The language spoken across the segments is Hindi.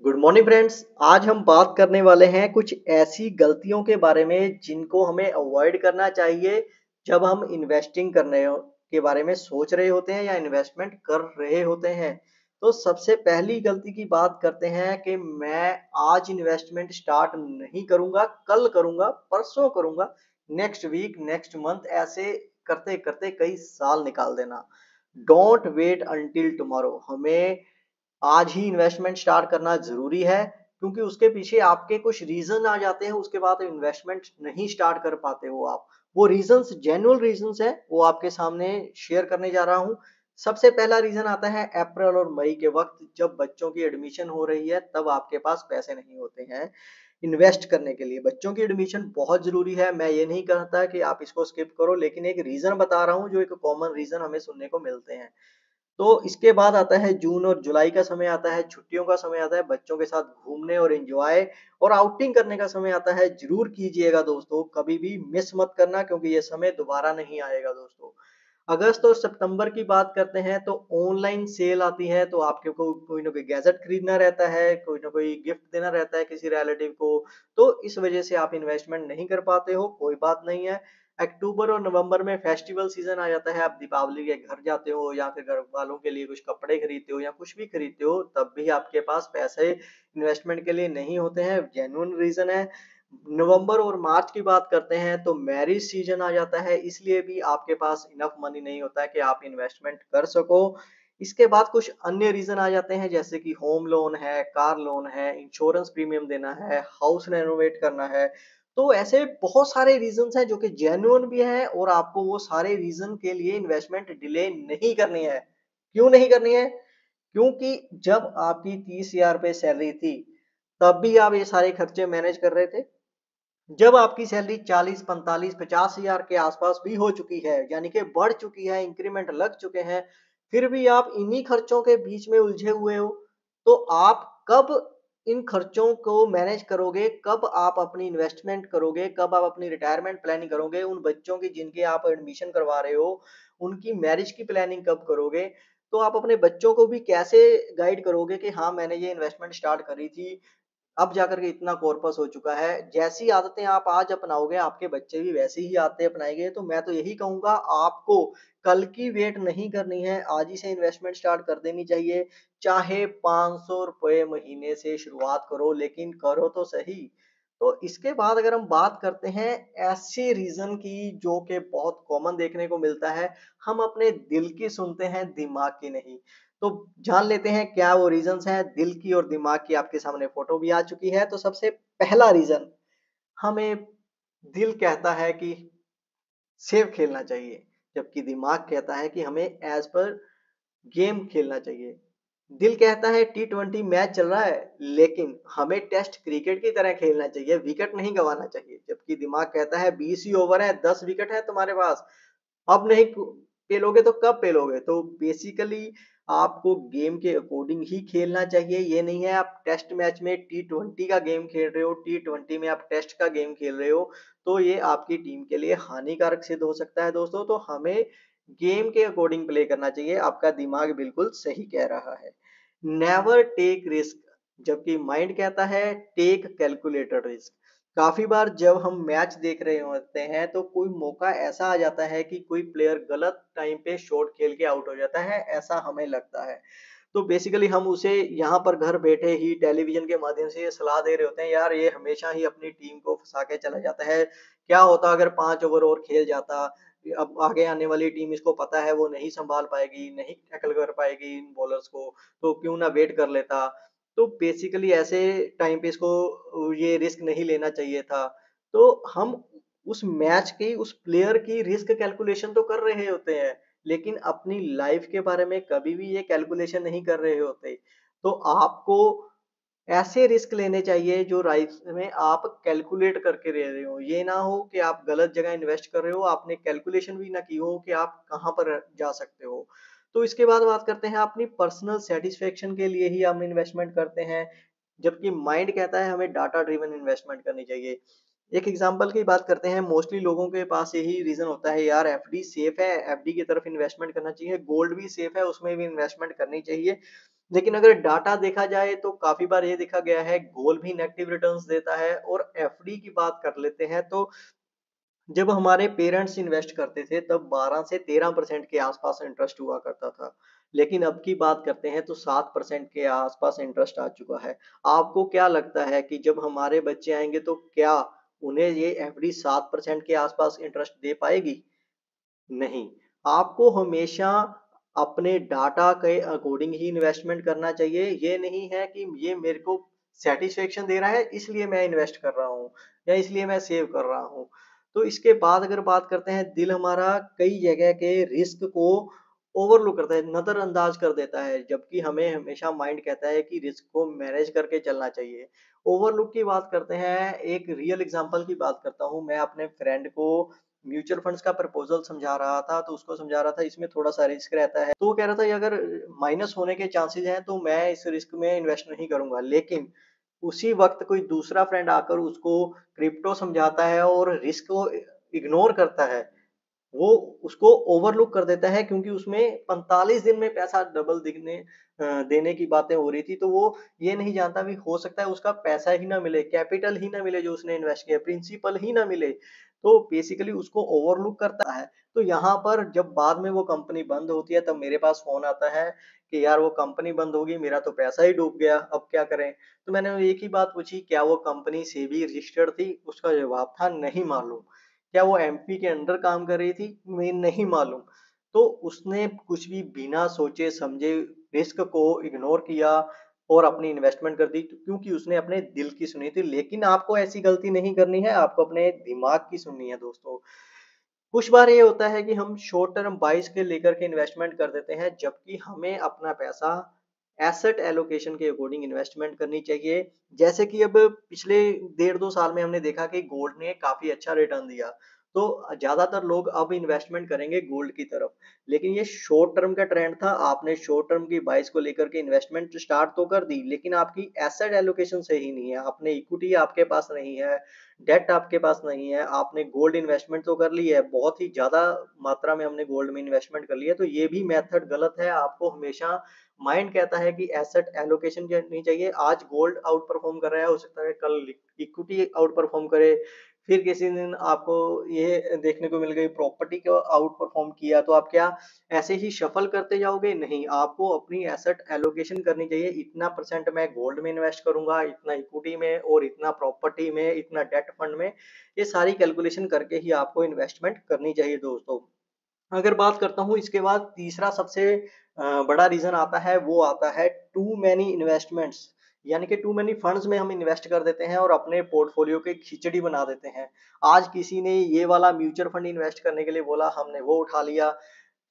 Good morning friends. आज हम बात करने वाले हैं कुछ ऐसी गलतियों के बारे में जिनको हमें अवॉइड करना चाहिए जब हम इन्वेस्टिंग के बारे में सोच रहे होते हैं या इन्वेस्टमेंट कर रहे होते हैं। तो सबसे पहली गलती की बात करते हैं कि मैं आज इन्वेस्टमेंट स्टार्ट नहीं करूंगा, कल करूंगा, परसों करूंगा, नेक्स्ट वीक, नेक्स्ट मंथ, ऐसे करते करते कई साल निकाल देना। Don't wait until tomorrow. हमें आज ही इन्वेस्टमेंट स्टार्ट करना ज़रूरी है, क्योंकि उसके पीछे आपके कुछ रीज़न आ जाते हैं, उसके बाद इन्वेस्टमेंट नहीं स्टार्ट कर पाते हो आप। वो रीज़न्स जेन्युइन रीज़न्स हैं, वो आपके सामने शेयर करने जा रहा हूँ। सबसे पहला रीज़न आता है अप्रैल और मई के वक़्त, जब बच्चों की एडमिशन हो रही है, तब आपके पास पैसे नहीं होते हैं इन्वेस्ट करने के लिए। बच्चों की एडमिशन बहुत ज़रूरी है, मैं ये नहीं कहता कि आप इसको स्किप करो, लेकिन एक रीज़न बता रहा हूँ जो एक कॉमन रीज़न हमें सुनने को मिलते हैं। तो इसके बाद आता है जून और जुलाई का समय आता है, छुट्टियों का समय आता है, बच्चों के साथ घूमने और एन्जॉय और आउटिंग करने का समय आता है। ज़रूर कीजिएगा दोस्तों, कभी भी मिस मत करना, क्योंकि ये समय दोबारा नहीं आएगा दोस्तों। अगस्त और सितंबर की बात करते हैं तो ऑनलाइन सेल आती है, तो आपके को कोई ना कोई गैजेट खरीदना रहता है, कोई ना कोई गिफ्ट देना रहता है किसी रिलेटिव को, तो इस वजह से आप इन्वेस्टमेंट नहीं कर पाते हो, कोई बात नहीं है। अक्टूबर और नवंबर में फेस्टिवल सीजन आ जाता है, आप दीपावली के घर जाते हो या फिर घर वालों के लिए कुछ कपड़े खरीदते हो या कुछ भी खरीदते हो, तब भी आपके पास पैसे इन्वेस्टमेंट के लिए नहीं होते हैं, जेन्युइन रीजन है। नवंबर और मार्च की बात करते हैं तो मैरिज सीजन आ जाता है, इसलिए भी आपके पास इनफ मनी नहीं होता है कि आप इन्वेस्टमेंट कर सको। इसके बाद कुछ अन्य रीजन आ जाते हैं, जैसे कि होम लोन है, कार लोन है, इंश्योरेंस प्रीमियम देना है, हाउस रेनोवेट करना है। तो ऐसे बहुत सारे रीजंस हैं जो कि जेन्युइन भी हैं, और आपको वो सारे रीजन के लिए इन्वेस्टमेंट डिले नहीं करनी है। क्यों नहीं करनी है? क्योंकि जब आपकी 30,000 रुपए सैलरी थी, तब भी आप ये सारे खर्चे मैनेज कर रहे थे। जब आपकी सैलरी 40, 45, 50,000 के आसपास भी हो चुकी है, यानी कि बढ़ चुकी है, इंक्रीमेंट लग चुके हैं, फिर भी आप इन्हीं खर्चों के बीच में उलझे हुए हो, तो आप कब इन खर्चों को मैनेज करोगे? कब आप अपनी इन्वेस्टमेंट करोगे? कब आप अपनी रिटायरमेंट प्लानिंग करोगे? उन बच्चों की जिनके आप एडमिशन करवा रहे हो, उनकी मैरिज की प्लानिंग कब करोगे? तो आप अपने बच्चों को भी कैसे गाइड करोगे कि हाँ, मैंने ये इन्वेस्टमेंट स्टार्ट करी थी, अब जाकर के इतना कॉर्पस हो चुका है। जैसी आदतें आप आज अपनाओगे, आपके बच्चे भी वैसी ही आदतें अपनाएँगे। तो मैं तो यही कहूँगा, आपको कल की वेट नहीं करनी है, आज ही से इन्वेस्टमेंट स्टार्ट कर देनी चाहिए। चाहे ₹500 महीने से शुरुआत करो, लेकिन करो तो सही। तो इसके बाद अगर हम बात करते हैं ऐसे रीज़न की जो कि बहुत कॉमन देखने को मिलता है, हम अपने दिल की सुनते हैं, दिमाग की नहीं। तो जान लेते हैं क्या वो रीज़न्स हैं। दिल की और दिमाग की आपके सामने फ़ोटो भी आ चुकी है। तो सबसे पहला रीज़न, हमें दिल कहता है कि सेफ खेलना चाहिए, जबकि दिमाग कहता है कि हमें एज़ पर गेम खेलना चाहिए। दिल कहता है टी20 मैच चल रहा है, लेकिन हमें टेस्ट क्रिकेट की तरह खेलना चाहिए, विकेट नहीं गँवाना चाहिए। जबकि दिमाग कहता है 20 ही ओवर है, 10 विकेट है तुम्हारे पास, अब नहीं पेलोगे तो कब पेलोगे? तो बेसिकली आपको गेम के अकॉर्डिंग ही खेलना चाहिए। ये नहीं है आप टेस्ट मैच में टी20 का गेम खेल रहे हो, टी20 में आप टेस्ट का गेम खेल रहे हो, तो ये आपकी टीम के लिए हानिकारक सिद्ध हो सकता है दोस्तों। तो हमें गेम के अकॉर्डिंग प्ले करना चाहिए। आपका दिमाग बिल्कुल सही कह रहा है। नेवर टेक रिस्क, जबकि माइंड कहता है टेक कैलकुलेटेड रिस्क। काफ़ी बार जब हम मैच देख रहे होते हैं, तो कोई मौका ऐसा आ जाता है कि कोई प्लेयर गलत टाइम पे शॉट खेल के आउट हो जाता है, ऐसा हमें लगता है। तो बेसिकली हम उसे यहाँ पर घर बैठे ही टेलीविज़न के माध्यम से ये सलाह दे रहे होते हैं, यार ये हमेशा ही अपनी टीम को फँसा के चला जाता है। क्या होता अगर 5 ओवर और खेल जाता? अब आगे आने वाली टीम इसको पता है वो नहीं सँभाल पाएगी, नहीं टैकल कर पाएगी इन बॉलर्स को, तो क्यों ना वेट कर लेता। तो बेसिकली ऐसे टाइम पे इसको ये रिस्क नहीं लेना चाहिए था। तो हम उस मैच की, उस प्लेयर की रिस्क कैलकुलेशन तो कर रहे होते हैं, लेकिन अपनी लाइफ के बारे में कभी भी ये कैलकुलेशन नहीं कर रहे होते। तो आपको ऐसे रिस्क लेने चाहिए जो लाइफ में आप कैलकुलेट करके ले रहे हो। ये ना हो कि आप गलत जगह इन्वेस्ट कर रहे हो, आपने कैलकुलेशन भी ना की हो कि आप कहाँ पर जा सकते हो। तो इसके बाद बात करते हैं अपनी पर्सनल सैटिस्फैक्शन के लिए ही हम इन्वेस्टमेंट करते हैं, जबकि माइंड कहता है हमें डाटा ड्रिवन इन्वेस्टमेंट करनी चाहिए। एक एग्जांपल की बात करते हैं, मोस्टली लोगों के पास यही रीज़न होता है, यार एफडी सेफ है, एफडी की तरफ इन्वेस्टमेंट करना चाहिए, गोल्ड भी सेफ है, उसमें भी इन्वेस्टमेंट करनी चाहिए। लेकिन अगर डाटा देखा जाए तो काफ़ी बार ये देखा गया है गोल्ड भी नेगेटिव रिटर्न्स देता है। और एफडी की बात कर लेते हैं तो जब हमारे पेरेंट्स इन्वेस्ट करते थे तब 12 से 13% के आसपास इंटरेस्ट हुआ करता था। लेकिन अब की बात करते हैं तो 7% के आसपास इंटरेस्ट आ चुका है। आपको क्या लगता है कि जब हमारे बच्चे आएँगे तो क्या उन्हें ये एफडी 7% के आसपास इंटरेस्ट दे पाएगी? नहीं, आपको हमेशा अपने डाटा के अकॉर्डिंग ही इन्वेस्टमेंट करना चाहिए। ये नहीं है कि ये मेरे को सैटिस्फैक्शन दे रहा है इसलिए मैं इन्वेस्ट कर रहा हूँ या इसलिए मैं सेव कर रहा हूँ। तो इसके बाद अगर बात करते हैं, दिल हमारा कई जगह के रिस्क को ओवरलुक करता है, नज़रअंदाज कर देता है, जबकि हमें हमेशा माइंड कहता है कि रिस्क को मैनेज करके चलना चाहिए। ओवरलुक की बात करते हैं, एक रियल एग्ज़ाम्पल की बात करता हूँ। मैं अपने फ्रेंड को म्यूचुअल फंड्स का प्रपोज़ल समझा रहा था, तो उसको समझा रहा था इसमें थोड़ा-सा रिस्क रहता है। तो वो कह रहा था ये अगर माइनस होने के चांसेज़ हैं तो मैं इस रिस्क में इन्वेस्ट नहीं करूँगा। लेकिन उसी वक़्त कोई दूसरा फ्रेंड आकर उसको क्रिप्टो समझाता है और रिस्क को इग्नोर करता है। वो उसको ओवरलुक कर देता है क्योंकि उसमें 45 दिन में पैसा डबल देने की बातें हो रही थी, तो वो ये नहीं जानता भी हो सकता है उसका पैसा ही ना मिले, कैपिटल ही ना मिले जो उसने इन्वेस्ट किया, प्रिंसिपल ही ना मिले। तो बेसिकली उसको ओवरलुक करता है। तो यहाँ पर जब बाद में वो कंपनी बंद होती है तब मेरे पास फ़ोन आता है कि यार वो कंपनी बंद हो गई, मेरा तो पैसा ही डूब गया, अब क्या करें? तो मैंने एक ही बात पूछी, क्या वो कंपनी सेबी रजिस्टर्ड थी? उसका जवाब था नहीं मालूम। क्या वो एमपी के अंडर काम कर रही थी? मैं नहीं मालूम। तो उसने कुछ भी बिना सोचे समझे रिस्क को इग्नोर किया और अपनी इन्वेस्टमेंट कर दी क्योंकि उसने अपने दिल की सुनी थी। लेकिन आपको ऐसी गलती नहीं करनी है, आपको अपने दिमाग की सुननी है दोस्तों। कुछ बार ये होता है कि हम शॉर्ट टर्म बाइस के लेकर के इन्वेस्टमेंट कर देते हैं, जबकि हमें अपना पैसा एसेट एलोकेशन के अकॉर्डिंग इन्वेस्टमेंट करनी चाहिए। जैसे कि अब पिछले 1.5-2 साल में हमने देखा कि गोल्ड ने काफ़ी अच्छा रिटर्न दिया। तो ज़्यादातर लोग अब इन्वेस्टमेंट करेंगे गोल्ड की तरफ। लेकिन ये शॉर्ट टर्म का ट्रेंड था, आपने शॉर्ट टर्म की बाइस को लेकर के इन्वेस्टमेंट स्टार्ट तो कर दी, लेकिन आपकी एसेट एलोकेशन सही नहीं है। आपने इक्विटी आपके पास नहीं है, डेट आपके पास नहीं है, आपने गोल्ड इन्वेस्टमेंट तो कर ली है, बहुत ही ज़्यादा मात्रा में हमने गोल्ड में इन्वेस्टमेंट कर ली है, तो ये भी मेथड गलत है। आपको हमेशा माइंड कहता है कि एसेट एलोकेशन करनी चाहिए। आज गोल्ड आउट परफॉर्म कर रहा है, हो सकता है कल इक्विटी आउट परफॉर्म करे, फिर किसी दिन आपको ये देखने को मिल गई प्रॉपर्टी को आउट परफॉर्म किया, तो आप क्या ऐसे ही शफल करते जाओगे? नहीं, आपको अपनी एसेट एलोकेशन करनी चाहिए। इतना परसेंट मैं गोल्ड में इन्वेस्ट करूँगा, इतना इक्विटी में और इतना प्रॉपर्टी में, इतना डेट फंड में। ये सारी कैलकुलेशन करके ही आपको इन्वेस्टमेंट करनी चाहिए दोस्तों। अगर बात करता हूँ इसके बाद तीसरा सबसे बड़ा रीज़न आता है, वो आता है टू मैनी इन्वेस्टमेंट्स, यानी कि टू मैनी फंड्स में हम इन्वेस्ट कर देते हैं और अपने पोर्टफोलियो की खिचड़ी बना देते हैं। आज किसी ने ये वाला म्यूचुअल फंड इन्वेस्ट करने के लिए बोला, हमने वो उठा लिया।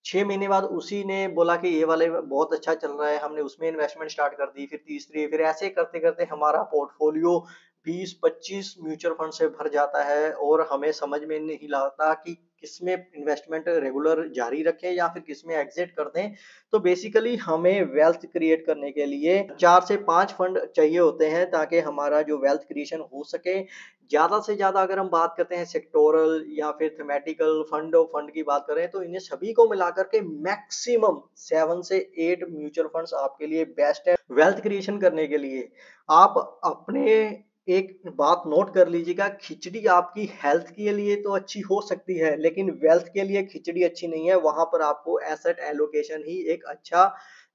6 महीने बाद उसी ने बोला कि ये वाले बहुत अच्छा चल रहा है, हमने उसमें इन्वेस्टमेंट स्टार्ट कर दी, फिर तीसरी, फिर ऐसे करते-करते हमारा पोर्टफोलियो 20-25 म्यूचुअल फंड से भर जाता है और हमें समझ में नहीं आता कि किसमें इन्वेस्टमेंट रेगुलर जारी रखें या फिर किसमें एग्जिट कर दें। तो बेसिकली हमें वेल्थ क्रिएट करने के लिए 4 से 5 फंड चाहिए होते हैं ताकि हमारा जो वेल्थ क्रिएशन हो सके। ज़्यादा से ज़्यादा अगर हम बात करते हैं सेक्टोरल या फिर थीमेटिकल फंड ऑफ फंड की बात करें तो इन्हें सभी को मिलाकर के मैक्सिमम 7 से 8 म्यूचुअल फंड्स आपके लिए बेस्ट है वेल्थ क्रिएशन करने के लिए। आप अपने एक बात नोट कर लीजिएगा, खिचड़ी आपकी हेल्थ के लिए तो अच्छी हो सकती है, लेकिन वेल्थ के लिए खिचड़ी अच्छी नहीं है। वहाँ पर आपको एसेट एलोकेशन ही एक अच्छा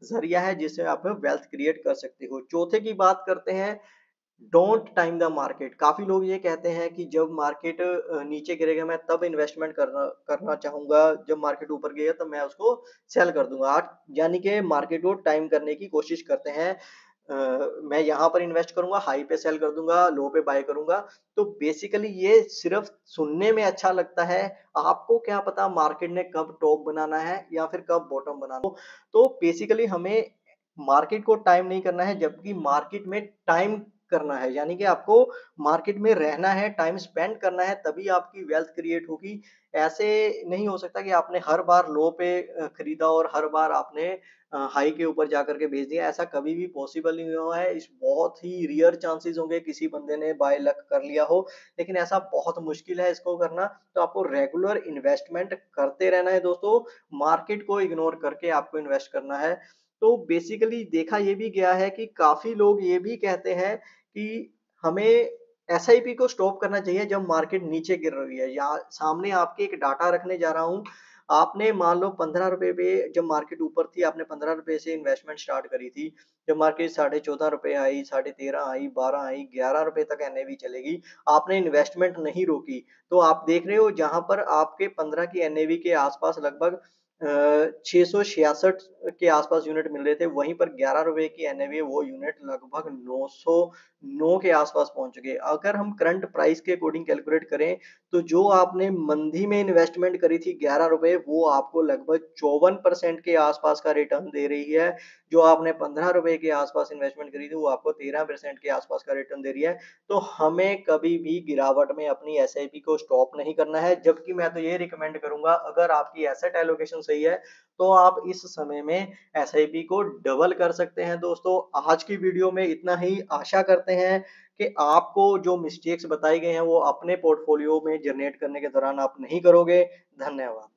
ज़रिया है जिससे आप वेल्थ क्रिएट कर सकते हो। चौथे की बात करते हैं, डोंट टाइम द मार्केट। काफ़ी लोग ये कहते हैं कि जब मार्केट नीचे गिरेगा मैं तब इन्वेस्टमेंट करना करना चाहूँगा, जब मार्केट ऊपर गया तब मैं उसको सेल कर दूँगा। आज यानी कि मार्केट को टाइम करने की कोशिश करते हैं। मैं यहाँ पर इन्वेस्ट करूँगा, हाई पे सेल कर दूँगा, लो पे बाय करूँगा। तो बेसिकली ये सिर्फ़ सुनने में अच्छा लगता है, आपको क्या पता मार्केट ने कब टॉप बनाना है या फिर कब बॉटम बनाना है। तो बेसिकली हमें मार्केट को टाइम नहीं करना है, जबकि मार्केट में टाइम करना है। यानी कि आपको मार्केट में रहना है, टाइम स्पेंड करना है, तभी आपकी वेल्थ क्रिएट होगी। ऐसे नहीं हो सकता कि आपने हर बार लो पे खरीदा और हर बार आपने हाई के ऊपर जाकर के बेच दिया। ऐसा कभी भी पॉसिबल नहीं हुआ है। इस बहुत ही रेयर चांसेस होंगे किसी बंदे ने बाय लक कर लिया हो, लेकिन ऐसा बहुत मुश्किल है इसको करना। तो आपको रेगुलर इन्वेस्टमेंट करते रहना है दोस्तों, मार्केट को इग्नोर करके आपको इन्वेस्ट करना है। तो बेसिकली देखा ये भी गया है कि काफ़ी लोग ये भी कहते हैं कि हमें एसआईपी को स्टॉप करना चाहिए जब मार्केट नीचे गिर रही है, या सामने आपके एक डाटा रखने जा रहा हूँ। आपने मान लो ₹15 पे जब मार्केट ऊपर थी, आपने ₹15 से इन्वेस्टमेंट स्टार्ट करी थी। जब मार्केट ₹14.5 आई, 13.5 आई, 12 आई, ₹11 तक एनएवी चलेगी, आपने इन्वेस्टमेंट नहीं रोकी। तो आप देख रहे हो जहाँ पर आपके 15 की एनएवी के आस-पास लगभग 666 के आस-पास यूनिट मिल रहे थे, वहीं पर ₹11 की एनएवी वो यूनिट लगभग 909 के आस-पास पहुँच गए। अगर हम करंट प्राइस के अकॉर्डिंग कैलकुलेट करें, तो जो आपने मंदी में इन्वेस्टमेंट करी थी ₹11, वो आपको लगभग 54% के आस-पास का रिटर्न दे रही है। जो आपने ₹15 के आस-पास इन्वेस्टमेंट करी थी, वो आपको 13% के आस-पास का रिटर्न दे रही है। तो हमें कभी भी गिरावट में अपनी एसआईपी को स्टॉप नहीं करना है, जबकि मैं तो ये रिकमेंड करूँगा, अगर आपकी एसेट एलोकेशन सही है, तो आप इस समय में एसआईपी को डबल कर सकते हैं दोस्तों। आज की वीडियो में इतना ही, आशा करते हैं कि आपको जो मिस्टेक्स बताई गई हैं वो अपने पोर्टफोलियो में जनरेट करने के दौरान आप नहीं करोगे। धन्यवाद।